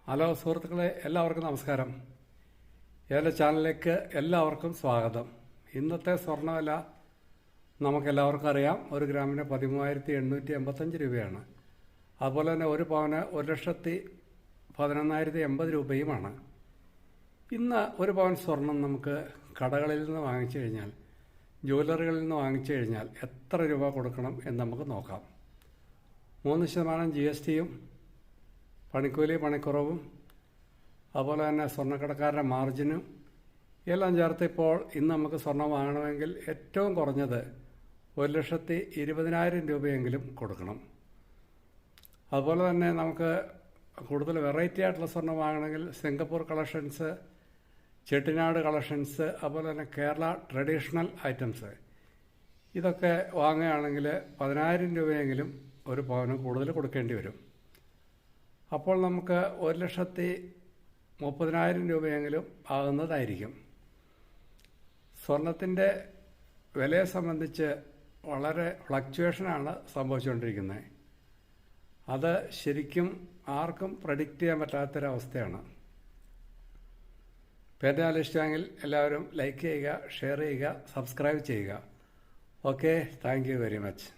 Hello സുഹൃത്തുക്കളെ, എല്ലാവർക്കും നമസ്കാരം. എൻ്റെ ചാനലിലേക്ക് എല്ലാവർക്കും സ്വാഗതം. ഇന്നത്തെ സ്വർണ്ണവില നമുക്കെല്ലാവർക്കും അറിയാം. 1 ഗ്രാമിന് 13,885 രൂപയാണ്. അതുപോലെ തന്നെ ഒരു പവന് 1,11,080 രൂപയുമാണ്. ഇന്ന് ഒരു പവൻ സ്വർണം നമുക്ക് കടകളിൽ നിന്ന് വാങ്ങിച്ചു കഴിഞ്ഞാൽ, ജ്വല്ലറികളിൽ നിന്ന് വാങ്ങിച്ചു കഴിഞ്ഞാൽ എത്ര രൂപ കൊടുക്കണം എന്ന് നമുക്ക് നോക്കാം. 3% GSTയും പണിക്കൂലി പണിക്കുറവും അതുപോലെ തന്നെ സ്വർണ്ണക്കടക്കാരുടെ മാർജിനും എല്ലാം ചേർത്ത് ഇപ്പോൾ ഇന്ന് നമുക്ക് സ്വർണം വാങ്ങണമെങ്കിൽ ഏറ്റവും കുറഞ്ഞത് 1,20,000 രൂപയെങ്കിലും കൊടുക്കണം. അതുപോലെ തന്നെ നമുക്ക് കൂടുതൽ വെറൈറ്റി ആയിട്ടുള്ള സ്വർണം വാങ്ങണമെങ്കിൽ സിംഗപ്പൂർ കളക്ഷൻസ്, ചെട്ടിനാട് കളക്ഷൻസ്, അതുപോലെ തന്നെ കേരള ട്രഡീഷണൽ ഐറ്റംസ് ഇതൊക്കെ വാങ്ങുകയാണെങ്കിൽ 10,000 രൂപയെങ്കിലും ഒരു പവന് കൂടുതൽ കൊടുക്കേണ്ടി വരും. അപ്പോൾ നമുക്ക് 1,30,000 രൂപയെങ്കിലും ആകുന്നതായിരിക്കും. സ്വർണത്തിൻ്റെ വിലയെ സംബന്ധിച്ച് വളരെ ഫ്ലക്ച്വേഷനാണ് സംഭവിച്ചുകൊണ്ടിരിക്കുന്നത്. അത് ശരിക്കും ആർക്കും പ്രഡിക്റ്റ് ചെയ്യാൻ പറ്റാത്തൊരവസ്ഥയാണ്. പേര് ഇഷ്ടമെങ്കിൽ എല്ലാവരും ലൈക്ക് ചെയ്യുക, ഷെയർ ചെയ്യുക, സബ്സ്ക്രൈബ് ചെയ്യുക. Okay, thank you very much.